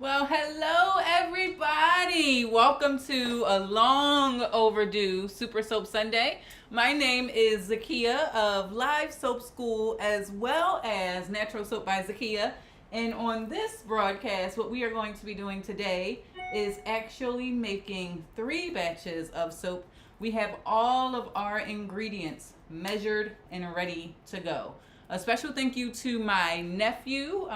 Well, hello everybody. Welcome to a long overdue Super Soap Sunday. My name is Zakia of Live Soap School as well as Natural Soap by Zakia. And on this broadcast, what we are going to be doing today is actually making 3 batches of soap. We have all of our ingredients measured and ready to go. A special thank you to my nephew.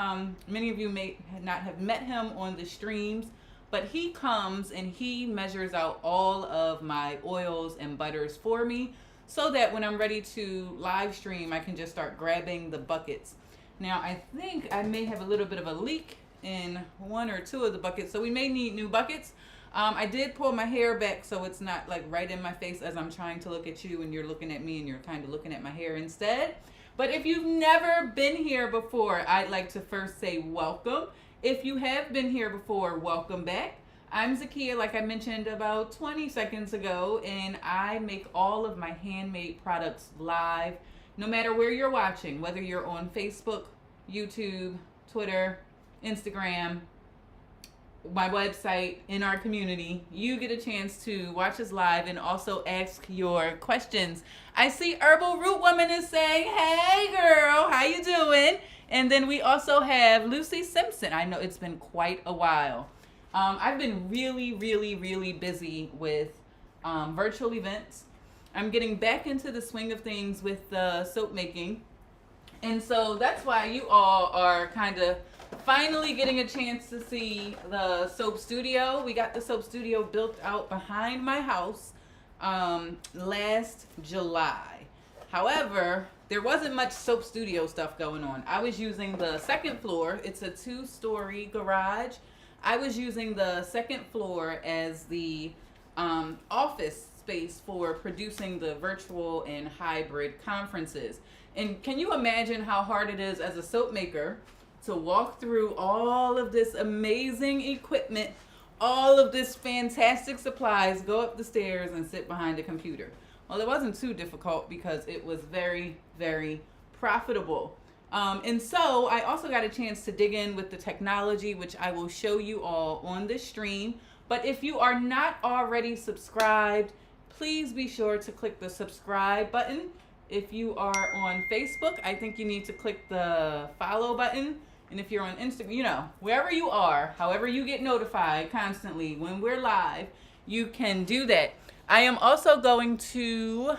Many of you may not have met him on the streams, but he comes and he measures out all of my oils and butters for me so that when I'm ready to live stream, I can just start grabbing the buckets. Now, I think I may have a little bit of a leak in 1 or 2 of the buckets, so we may need new buckets. I did pull my hair back so it's not like right in my face as I'm trying to look at you and you're looking at me and you're kind of looking at my hair instead. But if you've never been here before, I'd like to first say welcome. If you have been here before, welcome back. I'm Zakia, like I mentioned about 20 seconds ago, and I make all of my handmade products live, no matter where you're watching, whether you're on Facebook, YouTube, Twitter, Instagram, my website, in our community. You get a chance to watch us live and also ask your questions. I see Herbal Root Woman is saying, hey girl, how you doing? And then we also have Lucy Simpson. I know it's been quite a while. I've been really busy with virtual events. I'm getting back into the swing of things with soap making. And so that's why you all are kind of finally getting a chance to see the soap studio. We got the soap studio built out behind my house last July. However, there wasn't much soap studio stuff going on. I was using the second floor. It's a 2-story garage. I was using the second floor as the office space for producing the virtual and hybrid conferences. And can you imagine how hard it is as a soap maker to walk through all of this amazing equipment, all of this fantastic supplies, go up the stairs and sit behind a computer? Well, it wasn't too difficult because it was very profitable. And so I also got a chance to dig in with the technology, which I will show you all on this stream. But if you are not already subscribed, please be sure to click the subscribe button. If you are on Facebook, I think you need to click the follow button. And if you're on Instagram, wherever you are, however you get notified constantly when we're live, you can do that. I am also going to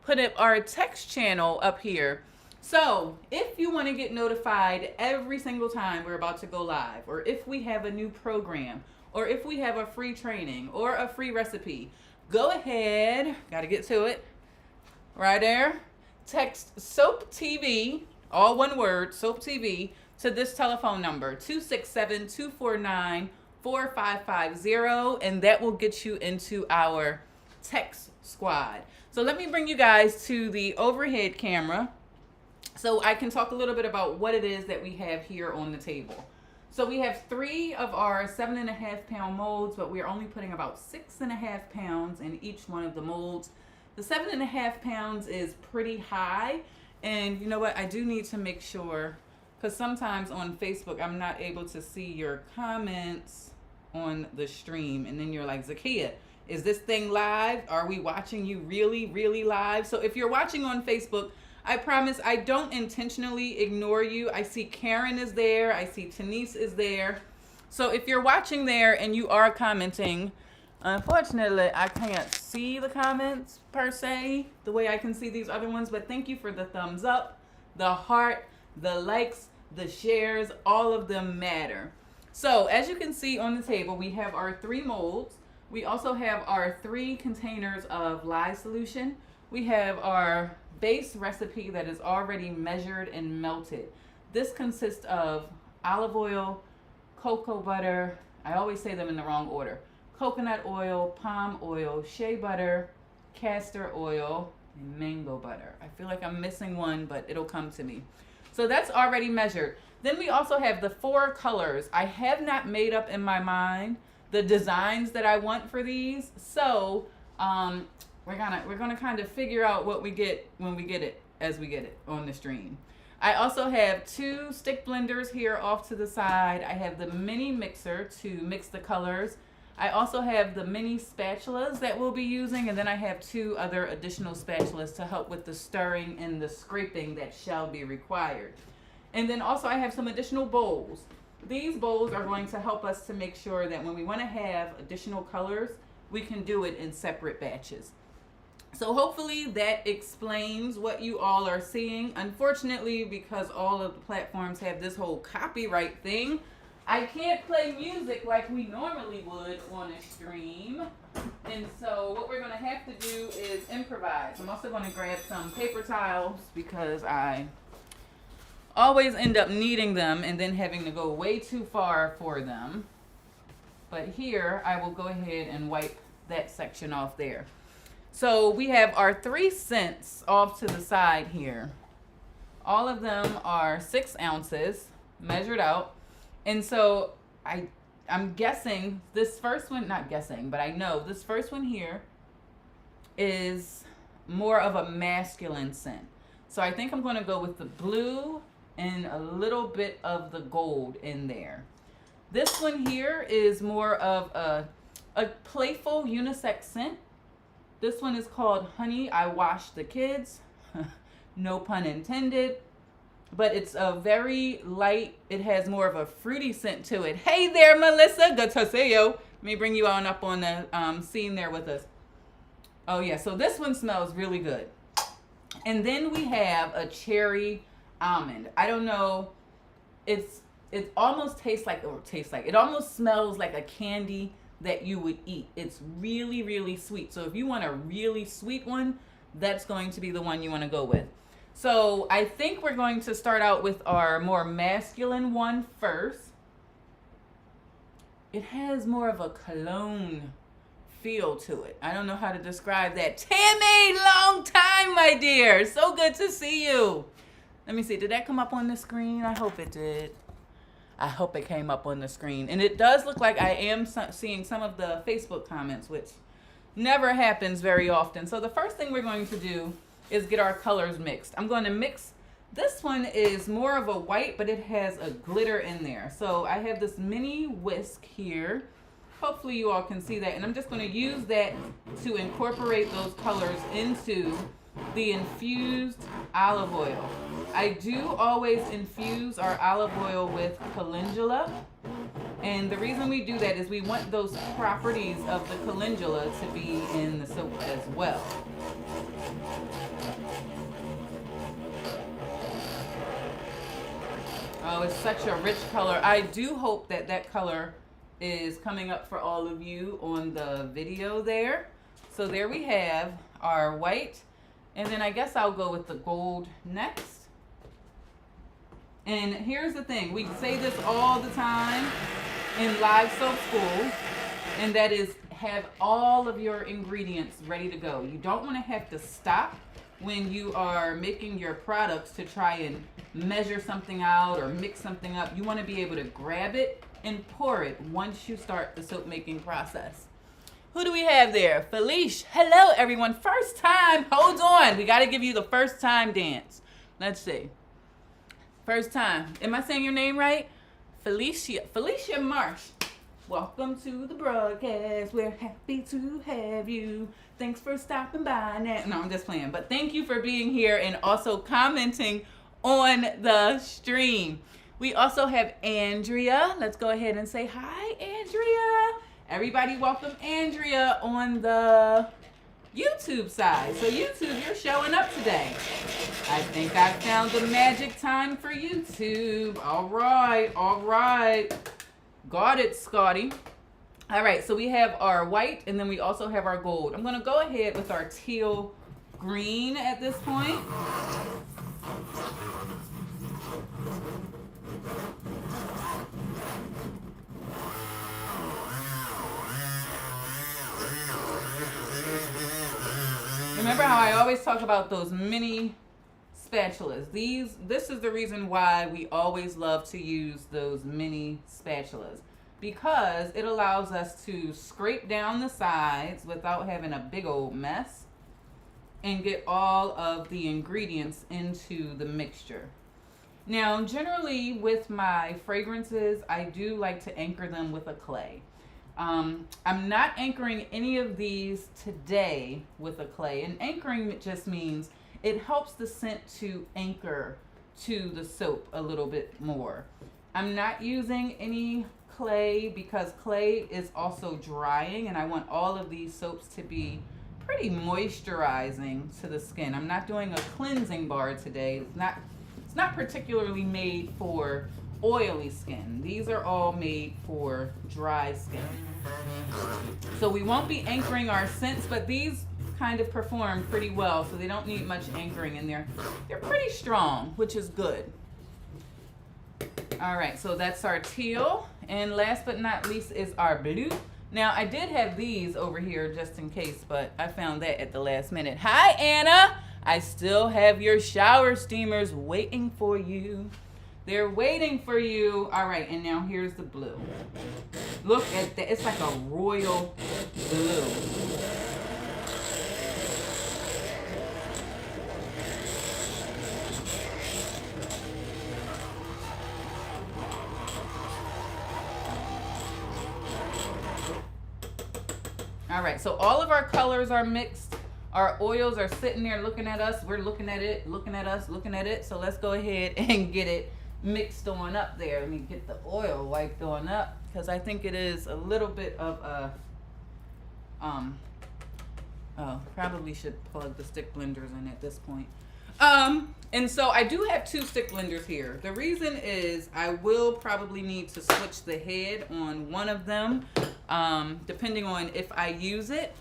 put up our text channel up here. So if you want to get notified every single time we're about to go live, or if we have a new program, or if we have a free training or a free recipe, go ahead, got to get to it, right there. Text SOAP TV, all one word, SOAP TV, to this telephone number, 267-249-4550, and that will get you into our text squad. So let me bring you guys to the overhead camera so I can talk a little bit about what it is that we have here on the table. So we have 3 of our 7.5-pound molds, but we're only putting about 6.5 pounds in each one of the molds. The 7.5 pounds is pretty high, and you know what? I do need to make sure, because sometimes on Facebook I'm not able to see your comments on the stream, and then you're like, Zakia, is this thing live? Are we watching you really live? So if you're watching on Facebook, I promise I don't intentionally ignore you. I see Karen is there. I see Tanise is there. So if you're watching there and you are commenting, unfortunately, I can't see the comments per se the way I can see these other ones, but thank you for the thumbs up, the heart, the likes, the shares, all of them matter. So as you can see on the table, we have our 3 molds. We also have our 3 containers of lye solution. We have our base recipe that is already measured and melted. This consists of olive oil, cocoa butter, I always say them in the wrong order, coconut oil, palm oil, shea butter, castor oil, and mango butter. I feel like I'm missing one, but it'll come to me. So that's already measured. Then we also have the 4 colors. I have not made up in my mind the designs that I want for these. So we're gonna kind of figure out what we get when we get it, as we get it on the stream. I also have 2 stick blenders here off to the side. I have the mini mixer to mix the colors. I also have the mini spatulas that we'll be using, and then I have 2 other additional spatulas to help with the stirring and the scraping that shall be required. And then also I have some additional bowls. These bowls are going to help us to make sure that when we want to have additional colors, we can do it in separate batches. So hopefully that explains what you all are seeing. Unfortunately, because all of the platforms have this whole copyright thing, I can't play music like we normally would on a stream. And so what we're going to have to do is improvise. I'm also going to grab some paper towels because I always end up needing them and then having to go way too far for them. But here I will go ahead and wipe that section off there. So we have our 3 scents off to the side here. All of them are 6 ounces measured out. And so I'm guessing this first one, not guessing, but I know this first one here is more of a masculine scent. So I think I'm going to go with the blue and a little bit of the gold in there. This one here is more of a playful unisex scent. This one is called Honey, I Washed the Kids. No pun intended. But it's a very light, it has more of a fruity scent to it. Hey there, Melissa. Good to see you. Let me bring you on up on the scene there with us. Oh, yeah. So this one smells really good. And then we have a cherry almond. I don't know. It almost tastes like, it almost smells like a candy that you would eat. It's really, really sweet. So if you want a really sweet one, that's going to be the one you want to go with. So I think we're going to start out with our more masculine one first. It has more of a cologne feel to it. I don't know how to describe that. Tammy, long time, my dear. So good to see you. Let me see. Did that come up on the screen? I hope it did. I hope it came up on the screen. And it does look like I am seeing some of the Facebook comments, which never happens very often. So the first thing we're going to do is get our colors mixed. I'm going to mix, this one is more of a white, but it has a glitter in there. So I have this mini whisk here. Hopefully you all can see that. And I'm just going to use that to incorporate those colors into the infused olive oil. I do always infuse our olive oil with calendula. And the reason we do that is we want those properties of the calendula to be in the soap as well. Oh, it's such a rich color. I do hope that that color is coming up for all of you on the video there. So there we have our white. And then I guess I'll go with the gold next. And here's the thing. We say this all the time in live soap school. And that is have all of your ingredients ready to go. You don't want to have to stop when you are making your products to try and measure something out or mix something up. You want to be able to grab it and pour it once you start the soap making process. Who do we have there? Felicia. Hello, everyone. First time. Hold on. We got to give you the first time dance. Let's see. First time. Am I saying your name right? Felicia. Felicia Marsh. Welcome to the broadcast. We're happy to have you. Thanks for stopping by. No, I'm just playing. But thank you for being here and also commenting on the stream. We also have Andrea. Let's go ahead and say hi, Andrea. Everybody welcome Andrea on the YouTube side. So YouTube, you're showing up today. I think I found the magic time for YouTube. All right, all right. Got it, Scotty. All right, so we have our white and then we also have our gold. I'm going to go ahead with our teal green at this point. Remember how I always talk about those mini spatulas? This is the reason why we always love to use those mini spatulas, because it allows us to scrape down the sides without having a big old mess and get all of the ingredients into the mixture. Now, generally with my fragrances, I do like to anchor them with a clay. I'm not anchoring any of these today with a clay. And anchoring just means it helps the scent to anchor to the soap a little bit more. I'm not using any clay because clay is also drying, and I want all of these soaps to be pretty moisturizing to the skin. I'm not doing a cleansing bar today. It's not particularly made for oily skin. These are all made for dry skin. So we won't be anchoring our scents, but these kind of perform pretty well, so they don't need much anchoring in there. They're pretty strong, which is good. All right, so that's our teal. And last but not least is our blue. Now, I did have these over here just in case, but I found that at the last minute. Hi, Anna. I still have your shower steamers waiting for you. They're waiting for you. All right, and now here's the blue. Look at that. It's like a royal blue. All right, so all of our colors are mixed. Our oils are sitting there looking at us. We're looking at it, looking at us, looking at it. So let's go ahead and get it mixed on up there. Let me get the oil wiped on up because I think it is a little bit of a, probably should plug the stick blenders in at this point. And so I do have 2 stick blenders here. The reason is I will probably need to switch the head on one of them, depending on if I use it.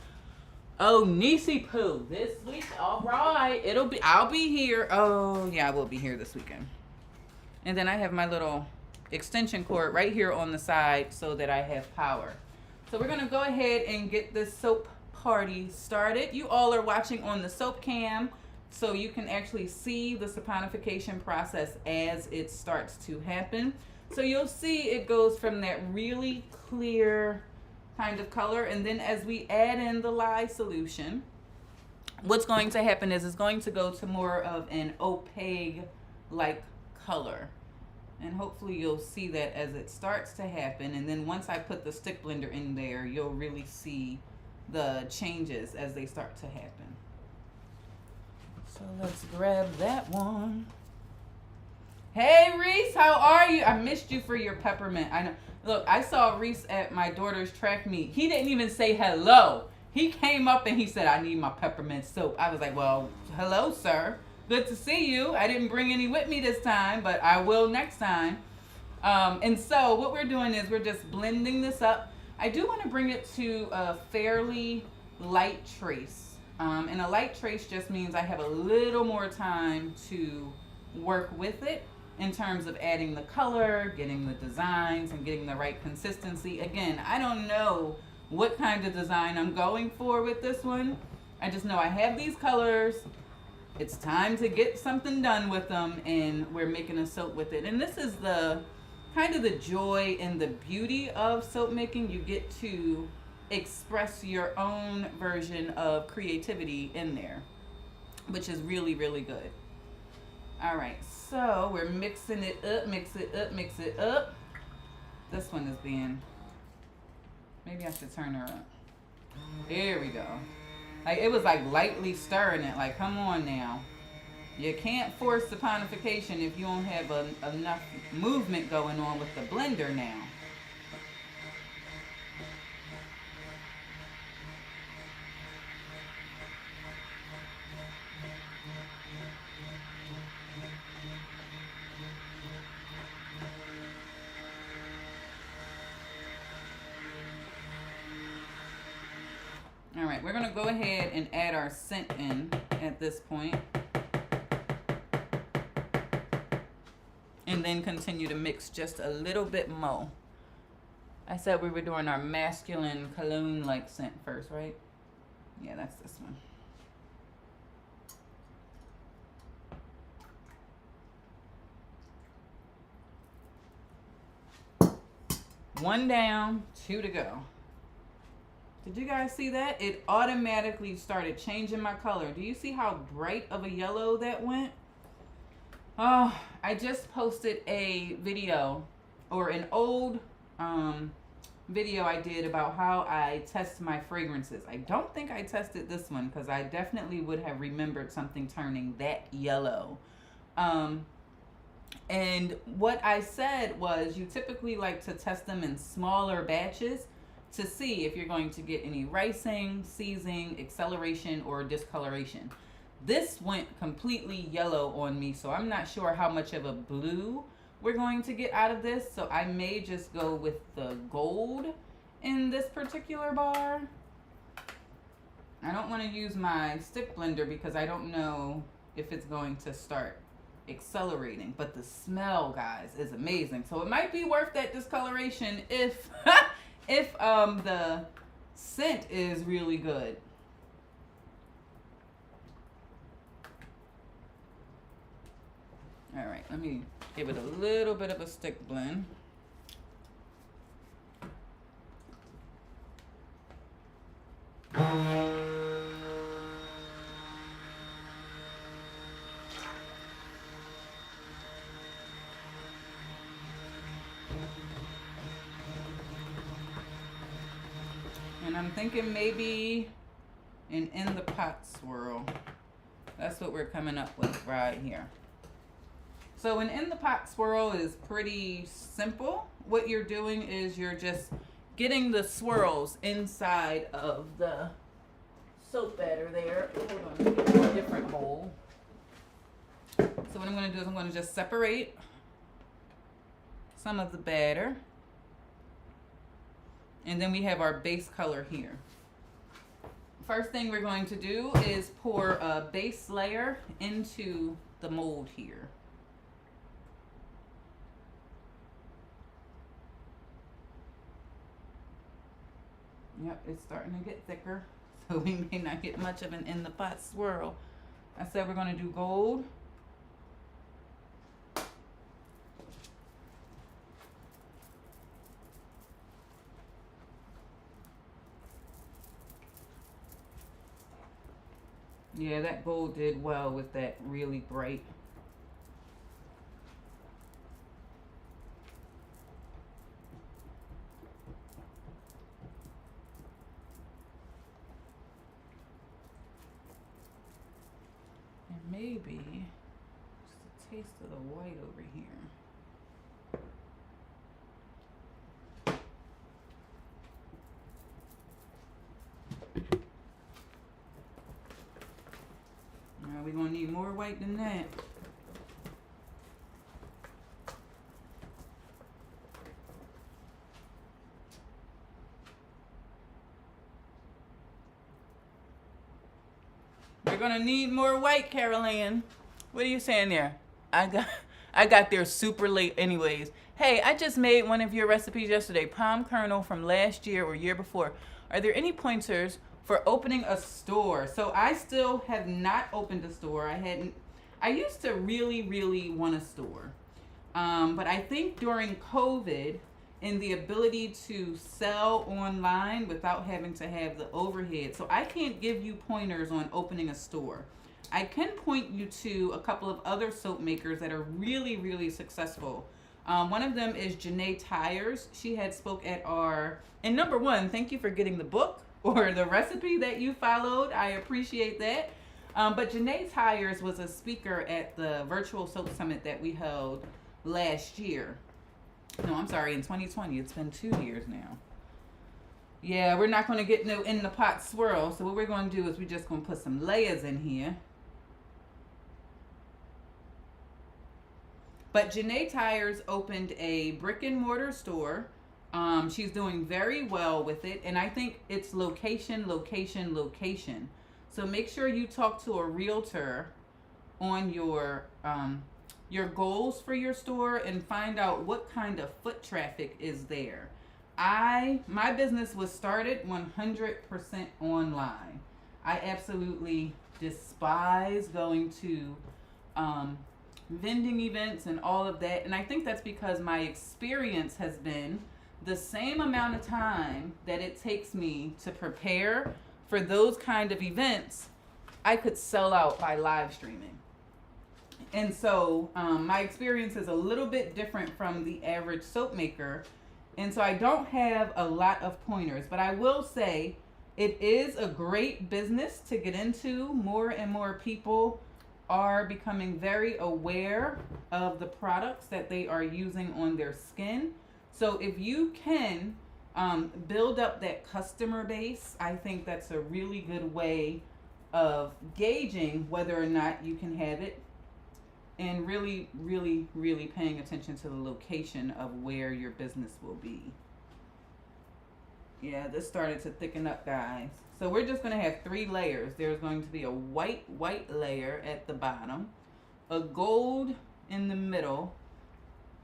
Oh, Niecy Poo, this week, all right. I'll be here. Oh, yeah, I will be here this weekend. And then I have my little extension cord right here on the side so that I have power. So we're gonna go ahead and get this soap party started. You all are watching on the soap cam, so you can actually see the saponification process as it starts to happen. So you'll see it goes from that really clear kind of color, and then as we add in the lye solution, what's going to happen is it's going to go to more of an opaque like color, and hopefully you'll see that as it starts to happen. And then once I put the stick blender in there, you'll really see the changes as they start to happen. So let's grab that one. Hey Reese, how are you? I missed you for your peppermint. I know. Look, I saw Reese at my daughter's track meet. He didn't even say hello. He came up and he said, I need my peppermint soap. I was like, well, hello, sir. Good to see you. I didn't bring any with me this time, but I will next time. And so what we're doing is we're just blending this up. I do want to bring it to a fairly light trace. And a light trace just means I have a little more time to work with it in terms of adding the color, getting the designs, and getting the right consistency. Again, I don't know what kind of design I'm going for with this one. I just know I have these colors. It's time to get something done with them, and we're making a soap with it. And this is the kind of the joy and the beauty of soap making. You get to express your own version of creativity in there, which is really, really good. All right, so we're mixing it up, mix it up, mix it up. This one is being, maybe I should turn her up. There we go. Like, it was like lightly stirring it, like, come on now. You can't force saponification if you don't have enough movement going on with the blender now. All right, we're gonna go ahead and add our scent in at this point, and then continue to mix just a little bit more. I said we were doing our masculine cologne-like scent first, right? Yeah, that's this one. One down, 2 to go. Did you guys see that? It automatically started changing my color. Do you see how bright of a yellow that went? Oh, I just posted a video, or an old video I did about how I test my fragrances. I don't think I tested this one because I definitely would have remembered something turning that yellow. Um, and what I said was you typically like to test them in smaller batches to see if you're going to get any ricing, seizing, acceleration, or discoloration. This went completely yellow on me, so I'm not sure how much of a blue we're going to get out of this. So I may just go with the gold in this particular bar. I don't want to use my stick blender because I don't know if it's going to start accelerating, but the smell, guys, is amazing. So it might be worth that discoloration if if the scent is really good. All right, let me give it a little bit of a stick blend. And I'm thinking maybe an in the pot swirl. That's what we're coming up with right here. So an in the pot swirl is pretty simple. What you're doing is you're just getting the swirls inside of the soap batter there. Hold on, let me get a different bowl. So what I'm going to do is I'm going to just separate some of the batter. And then we have our base color here. First thing we're going to do is pour a base layer into the mold here. Yep, it's starting to get thicker, so we may not get much of an in the pot swirl. I said we're going to do gold. Yeah, that gold did well with that really bright. And maybe just a taste of the white over here. Now we're gonna need more white than that. We're gonna need more white, Carol Ann. What are you saying there? I got there super late anyways. Hey, I just made one of your recipes yesterday, palm kernel from last year or year before. Are there any pointers for opening a store? So I still have not opened a store. I used to really want a store. But I think during COVID and the ability to sell online without having to have the overhead. So I can't give you pointers on opening a store. I can point you to a couple of other soap makers that are really successful. One of them is Janae Tyers. She had spoke at our, and number one, thank you for getting the book or the recipe that you followed. I appreciate that. But Janae Tyers was a speaker at the virtual soap summit that we held last year. No, I'm sorry, in 2020. It's been 2 years now. Yeah, we're not going to get no in the pot swirl. So what we're going to do is we're just going to put some layers in here. But Janae Tyers opened a brick and mortar store. She's doing very well with it. And I think it's location. So make sure you talk to a realtor on your goals for your store and find out what kind of foot traffic is there. My business was started 100% online. I absolutely despise going to vending events and all of that. And I think that's because my experience has been the same amount of time that it takes me to prepare for those kind of events, I could sell out by live streaming. And so my experience is a little bit different from the average soap maker. And so I don't have a lot of pointers, but I will say it is a great business to get into. More and more people are becoming very aware of the products that they are using on their skin. So if you can build up that customer base, I think that's a really good way of gauging whether or not you can have it, and really, really, really paying attention to the location of where your business will be. Yeah, this started to thicken up, guys. So we're just going to have 3 layers. There's going to be a white layer at the bottom, a gold in the middle,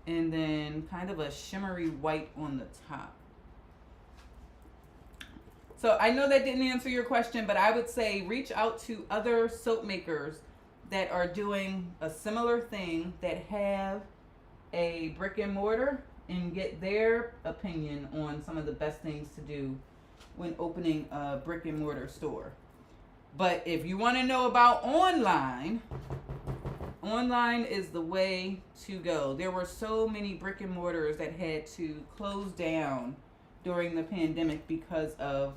and then kind of a shimmery white on the top. So I know that didn't answer your question, but I would say reach out to other soap makers that are doing a similar thing, that have a brick and mortar, and get their opinion on some of the best things to do when opening a brick and mortar store. But if you want to know about online, online is the way to go. There were so many brick and mortars that had to close down during the pandemic because of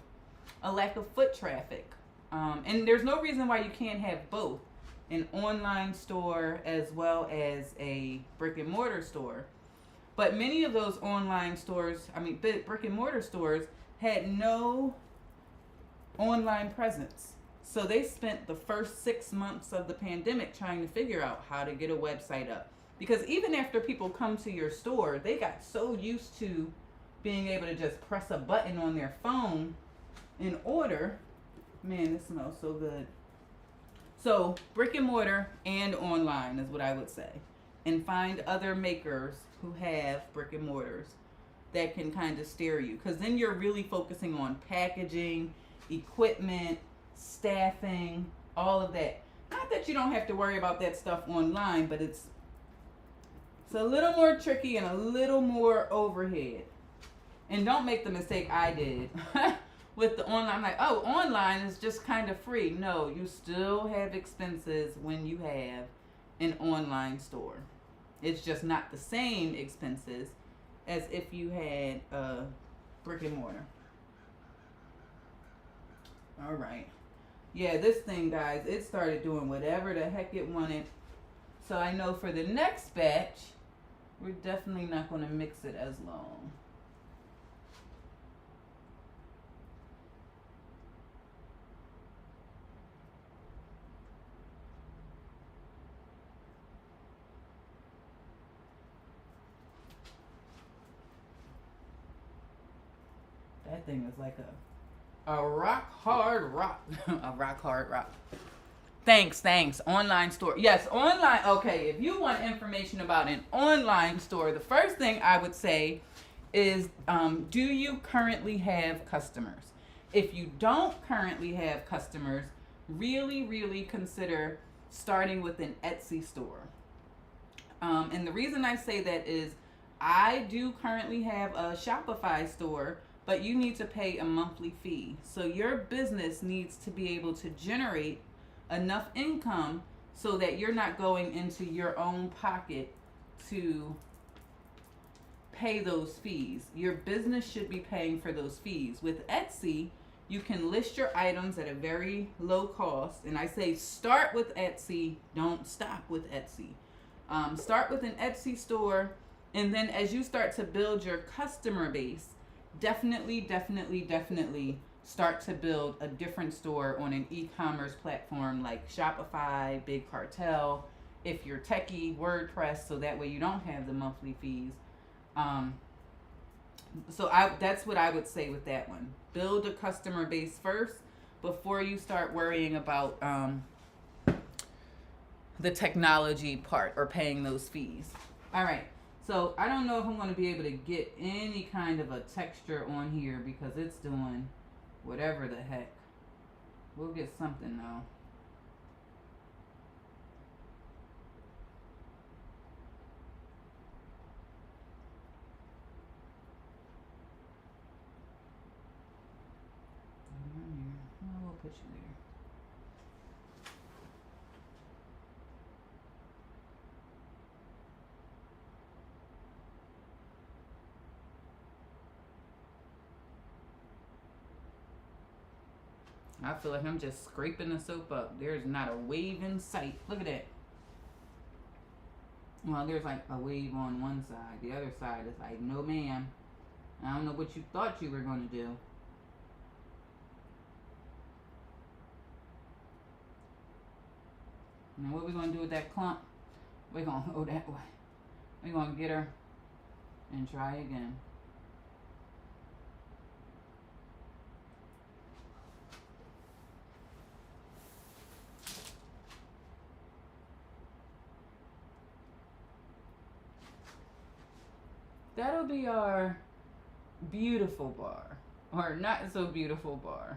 a lack of foot traffic. And there's no reason why you can't have both, an online store as well as a brick and mortar store. But many of those online stores, brick and mortar stores, had no online presence. So they spent the first 6 months of the pandemic trying to figure out how to get a website up. Because even after people come to your store, they got so used to being able to just press a button on their phone and order. Man, this smells so good. So brick and mortar and online is what I would say. And find other makers who have brick and mortars that can kind of steer you. Because then you're really focusing on packaging, equipment, staffing, all of that. Not that you don't have to worry about that stuff online, but it's a little more tricky and a little more overhead. And don't make the mistake I did with the online. I'm like, oh, online is just kind of free. No, you still have expenses when you have an online store. It's just not the same expenses as if you had a brick and mortar. All right. Yeah, this thing, guys, it started doing whatever the heck it wanted. So I know for the next batch, we're definitely not going to mix it as long. That thing is like a rock hard rock. A rock hard rock. Thanks. Online store. Yes, online. Okay, if you want information about an online store, the first thing I would say is, do you currently have customers? If you don't currently have customers, really, really consider starting with an Etsy store. And the reason I say that is I do currently have a Shopify store, but you need to pay a monthly fee. So your business needs to be able to generate enough income so that you're not going into your own pocket to pay those fees. Your business should be paying for those fees. With Etsy, you can list your items at a very low cost. And I say start with Etsy, don't stop with Etsy. Start with an Etsy store, and then as you start to build your customer base, definitely start to build a different store on an e-commerce platform like Shopify, Big Cartel, if you're techie, WordPress, so that way you don't have the monthly fees. That's what I would say with that one. Build a customer base first before you start worrying about the technology part or paying those fees. All right. So I don't know if I'm going to be able to get any kind of a texture on here because it's doing whatever the heck. We'll get something though. We'll put you there. I feel like I'm just scraping the soap up. There's not a wave in sight. Look at that. Well, there's like a wave on one side. The other side is like, no ma'am. I don't know what you thought you were going to do. Now what we going to do with that clump? We're going to go that way. We're going to get her and try again. That'll be our beautiful bar. Or not so beautiful bar.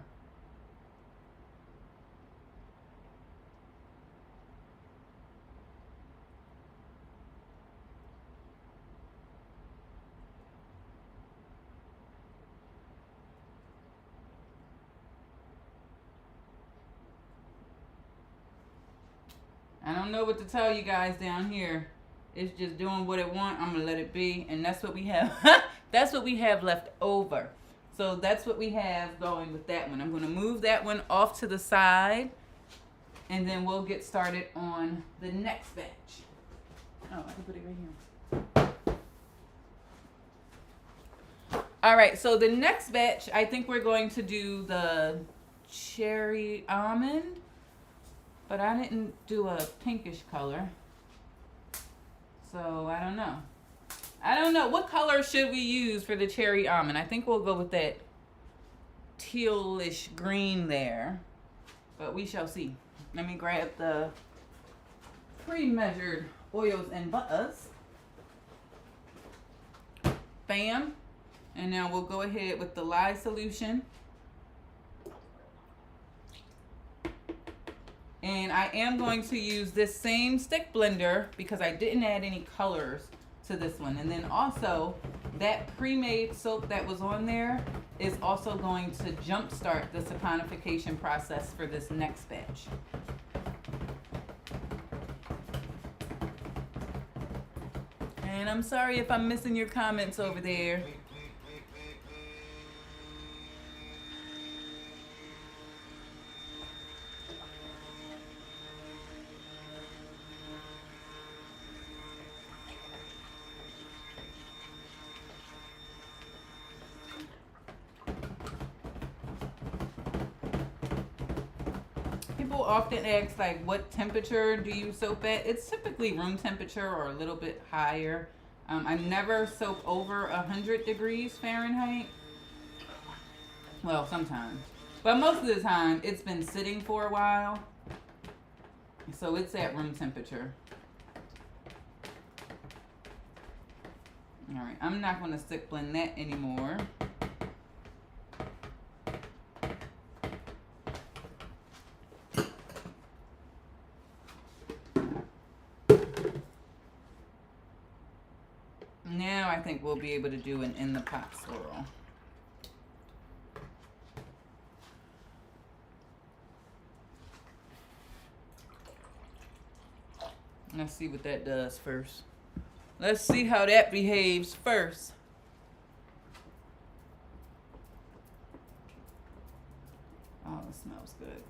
I don't know what to tell you guys down here. It's just doing what it wants. I'm gonna let it be, and that's what we have. That's what we have left over. So that's what we have going with that one. I'm gonna move that one off to the side, and then we'll get started on the next batch. Oh, I can put it right here. All right, so the next batch, I think we're going to do the cherry almond, but I didn't do a pinkish color. So I don't know. I don't know. What color should we use for the cherry almond? I think we'll go with that tealish green there. But we shall see. Let me grab the pre-measured oils and butters. Bam. And now we'll go ahead with the lye solution. And I am going to use this same stick blender because I didn't add any colors to this one. And then also that pre-made soap that was on there is also going to jumpstart the saponification process for this next batch. And I'm sorry if I'm missing your comments over there. People often ask, like, what temperature do you soap at? It's typically room temperature or a little bit higher. I never soap over 100 degrees Fahrenheit. Well, sometimes. But most of the time, it's been sitting for a while. So it's at room temperature. All right, I'm not going to stick blend that anymore. Now I think we'll be able to do an in the pot swirl. Let's see what that does first. Let's see how that behaves first. Oh, it smells good.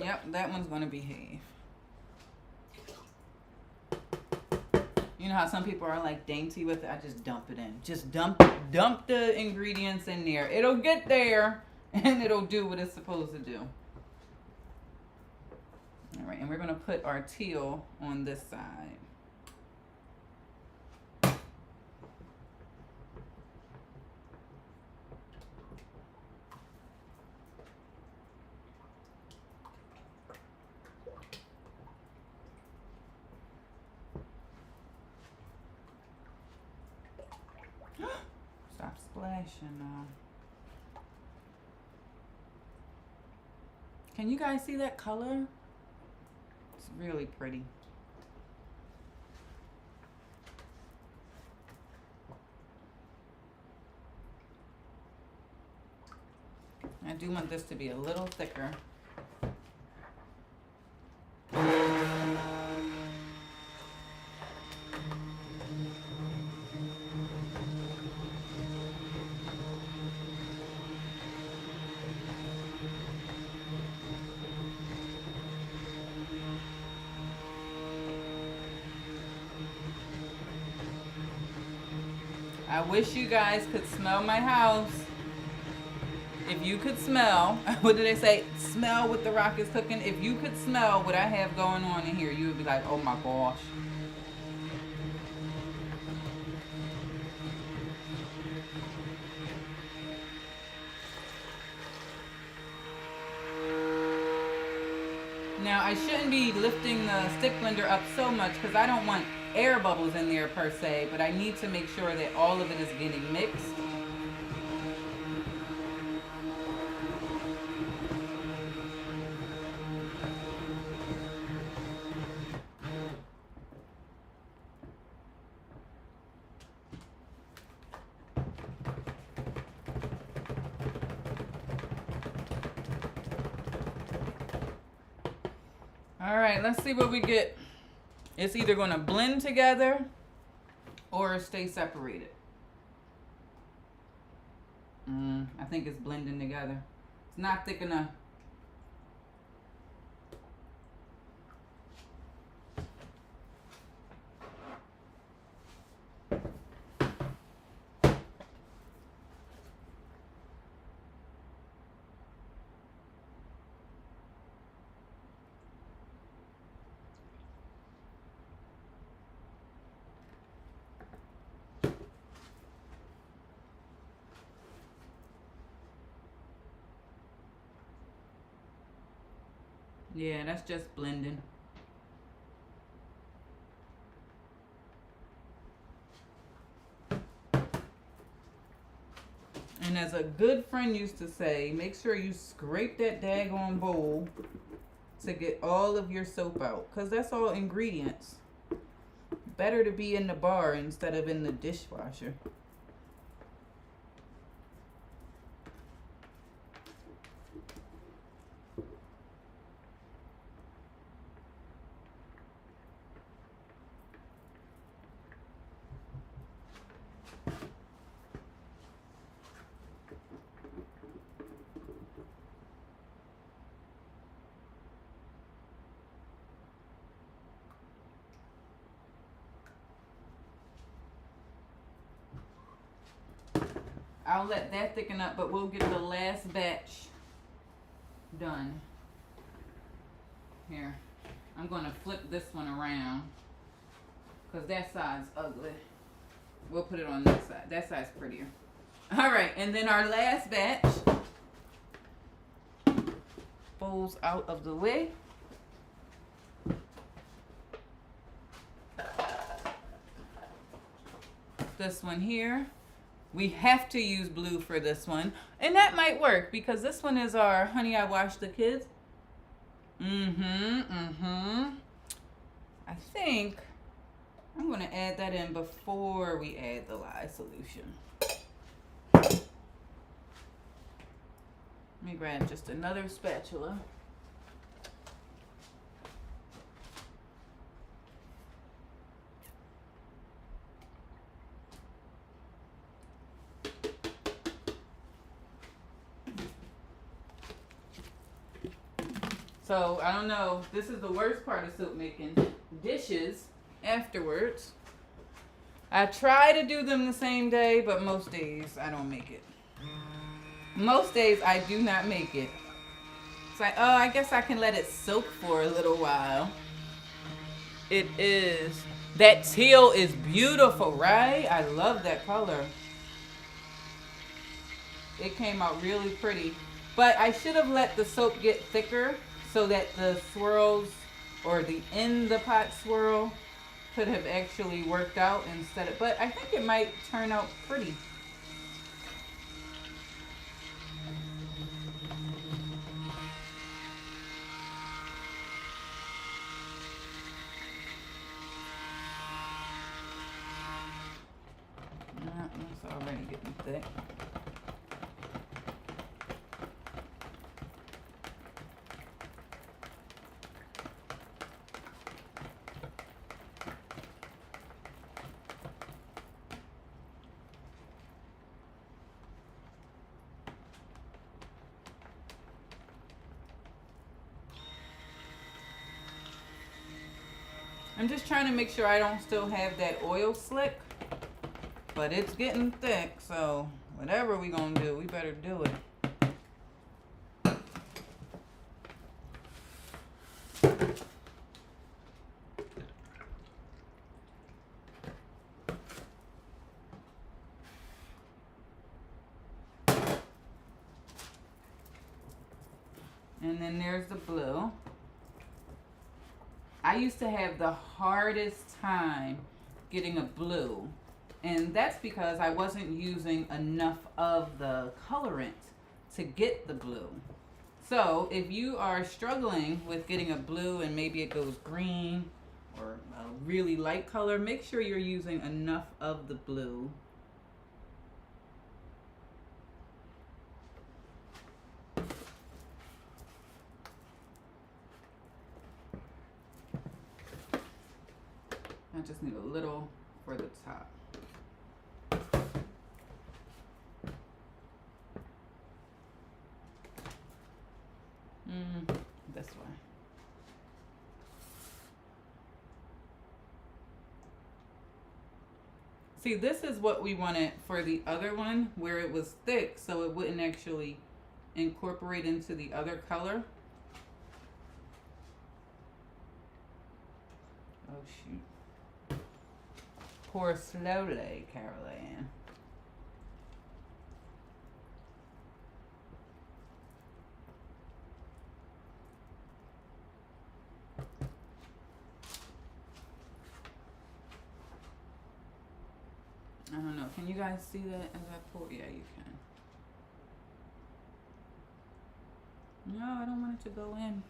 Yep, that one's going to behave. You know how some people are like dainty with it? I just dump it in. Just dump the ingredients in there. It'll get there and it'll do what it's supposed to do. All right, and we're going to put our teal on this side. Stop splashing now. Can you guys see that color? It's really pretty. I do want this to be a little thicker. I wish you guys could smell my house. If you could smell, what did they say? Smell what the rock is cooking. If you could smell what I have going on in here, you would be like, oh my gosh. Now, I shouldn't be lifting the stick blender up so much because I don't want air bubbles in there per se, but I need to make sure that all of it is getting mixed. All right, let's see what we get. It's either going to blend together or stay separated. I think it's blending together. It's not thick enough. Yeah, that's just blending. And as a good friend used to say, make sure you scrape that daggone bowl to get all of your soap out. Because that's all ingredients. Better to be in the bar instead of in the dishwasher. I'll let that thicken up, but we'll get the last batch done. Here, I'm going to flip this one around because that side's ugly. We'll put it on this side. That side's prettier. All right, and then our last batch folds out of the way. This one here. We have to use blue for this one. And that might work because this one is our Honey, I Washed the Kids. I think I'm going to add that in before we add the lye solution. Let me grab just another spatula. So, I don't know, this is the worst part of soap making. Dishes afterwards. I try to do them the same day, but most days I don't make it. Most days I do not make it. It's like, oh, I guess I can let it soak for a little while. It is. That teal is beautiful, right? I love that color. It came out really pretty. But I should have let the soap get thicker so that the swirls or the in the pot swirl could have actually worked out instead of, but I think it might turn out pretty. That's already getting thick. I'm just trying to make sure I don't still have that oil slick, but it's getting thick, so whatever we gonna do, we better do it. And then there's the blue. I used to have the hardest time getting a blue, and that's because I wasn't using enough of the colorant to get the blue. So if you are struggling with getting a blue and maybe it goes green or a really light color, make sure you're using enough of the blue. I just need a little for the top. This way. See, this is what we wanted for the other one, where it was thick, so it wouldn't actually incorporate into the other color. Oh, shoot. Pour slowly, Caroline. I don't know. Can you guys see that as I pour? Yeah, you can. No, I don't want it to go in.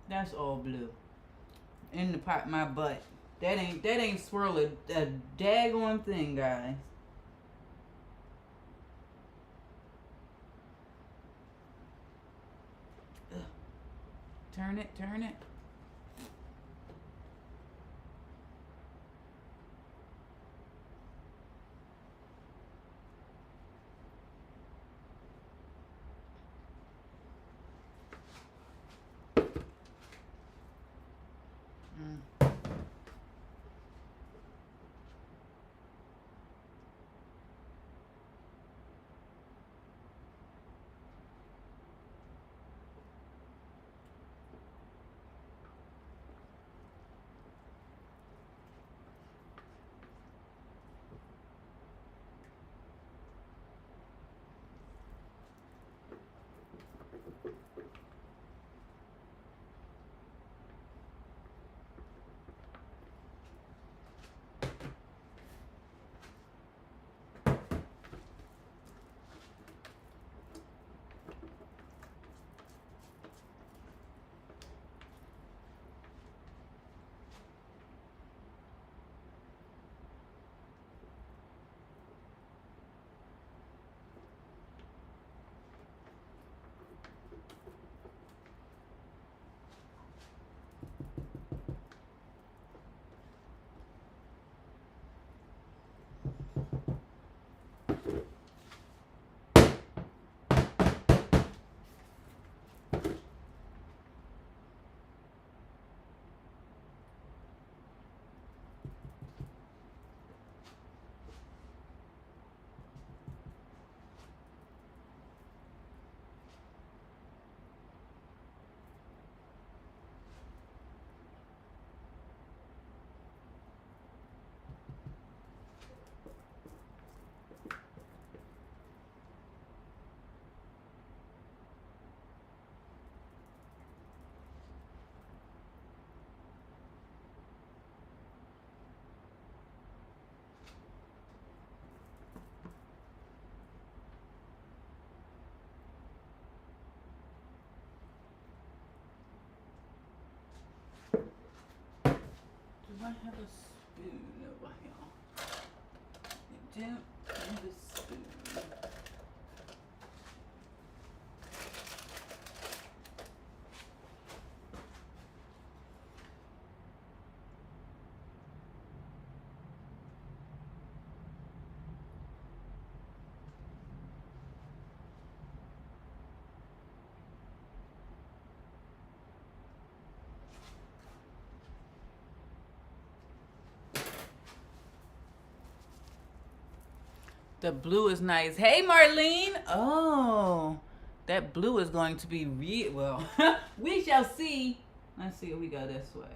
That's all blue. In the pot, my butt. That ain't swirl a daggone thing, guys. Ugh. Turn it, turn it. I have a spoon over here? I don't have a spoon. The blue is nice. Hey, Marlene. Oh, that blue is going to be real. Well, we shall see. Let's see if we go this way.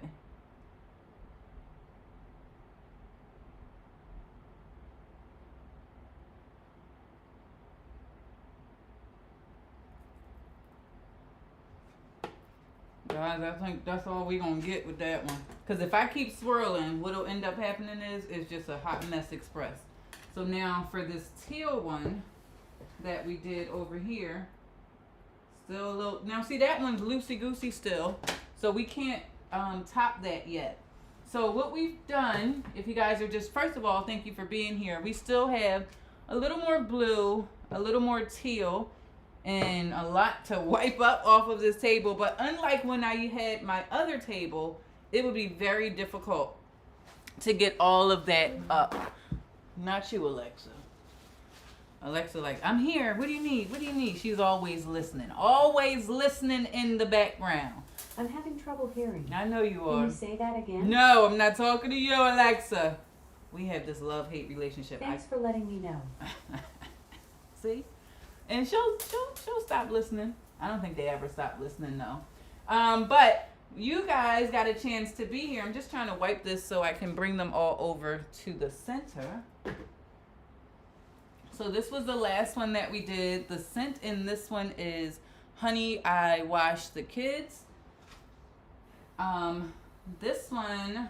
Guys, I think that's all we're going to get with that one. Because if I keep swirling, what'll end up happening is just a hot mess express. So now for this teal one that we did over here, still a little, now see that one's loosey-goosey still, so we can't top that yet. So what we've done, if you guys are just, first of all, thank you for being here. We still have a little more blue, a little more teal, and a lot to wipe up off of this table. But unlike when I had my other table, it would be very difficult to get all of that up. Not you, Alexa. Alexa, like, I'm here. What do you need? What do you need? She's always listening. Always listening in the background. I'm having trouble hearing. I know you are. Can you say that again? No, I'm not talking to you, Alexa. We have this love-hate relationship. Thanks for letting me know. See? And she'll stop listening. I don't think they ever stop listening, though. But you guys got a chance to be here. I'm just trying to wipe this so I can bring them all over to the center. So this was the last one that we did. The scent in this one is Honey, I Washed the Kids. This one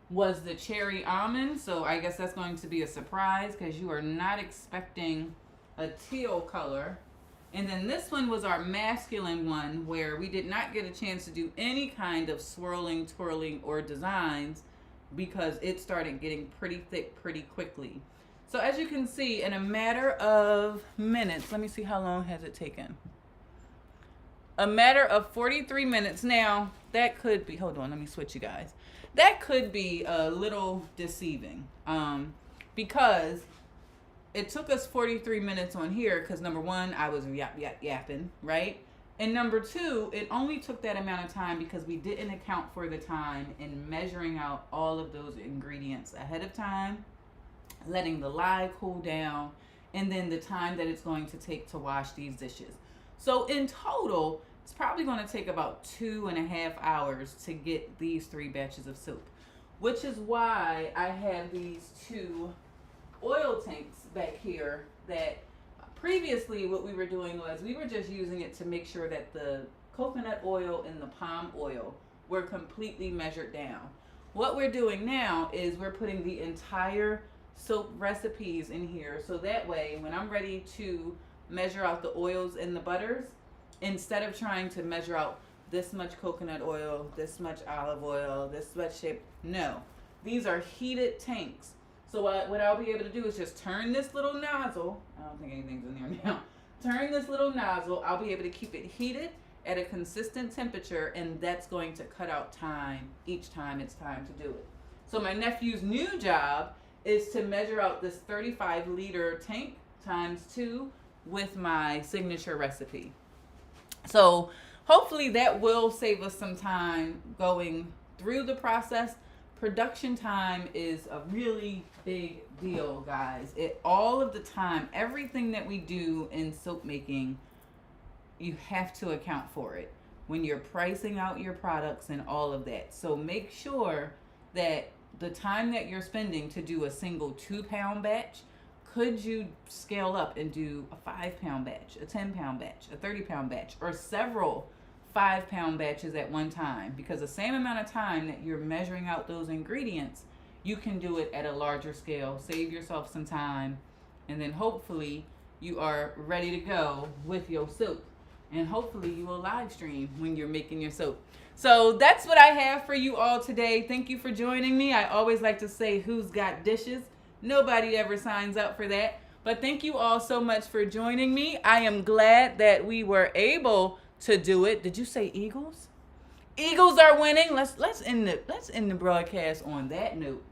was the cherry almond, so I guess that's going to be a surprise because you are not expecting a teal color. And then this one was our masculine one where we did not get a chance to do any kind of swirling, twirling, or designs because it started getting pretty thick pretty quickly. So as you can see, in a matter of minutes, let me see how long has it taken. A matter of 43 minutes. Now, that could be, hold on, let me switch you guys. That could be a little deceiving because it took us 43 minutes on here because number one, I was yapping, right? And number two, it only took that amount of time because we didn't account for the time in measuring out all of those ingredients ahead of time, letting the lye cool down, and then the time that it's going to take to wash these dishes. So in total, it's probably going to take about 2.5 hours to get these 3 batches of soap, which is why I have these 2 oil tanks back here that previously what we were doing was we were just using it to make sure that the coconut oil and the palm oil were completely measured down. What we're doing now is we're putting the entire soap recipes in here so that way when I'm ready to measure out the oils and the butters, instead of trying to measure out this much coconut oil, this much olive oil, this much shape, no. These are heated tanks. So what I'll be able to do is just turn this little nozzle. I don't think anything's in there now. Turn this little nozzle. I'll be able to keep it heated at a consistent temperature, and that's going to cut out time each time it's time to do it. So my nephew's new job is to measure out this 35-liter tank times 2 with my signature recipe. So hopefully that will save us some time going through the process. Production time is a really big deal, guys. All of the time, everything that we do in soap making, you have to account for it when you're pricing out your products and all of that. So make sure that the time that you're spending to do a single 2-pound batch, could you scale up and do a 5-pound batch, a 10-pound batch, a 30-pound batch, or several 5-pound batches at one time? Because the same amount of time that you're measuring out those ingredients, you can do it at a larger scale, save yourself some time, and then hopefully you are ready to go with your soap. And hopefully you will live stream when you're making your soap. So that's what I have for you all today. Thank you for joining me. I always like to say who's got dishes. Nobody ever signs up for that. But thank you all so much for joining me. I am glad that we were able to do it. Did you say Eagles? Eagles are winning. Let's end the broadcast on that note.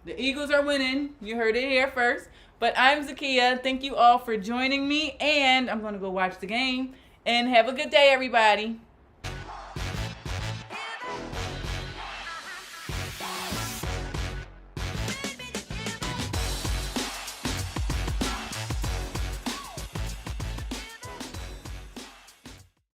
The Eagles are winning. You heard it here first. But I'm Zakia. Thank you all for joining me. And I'm going to go watch the game. And have a good day, everybody.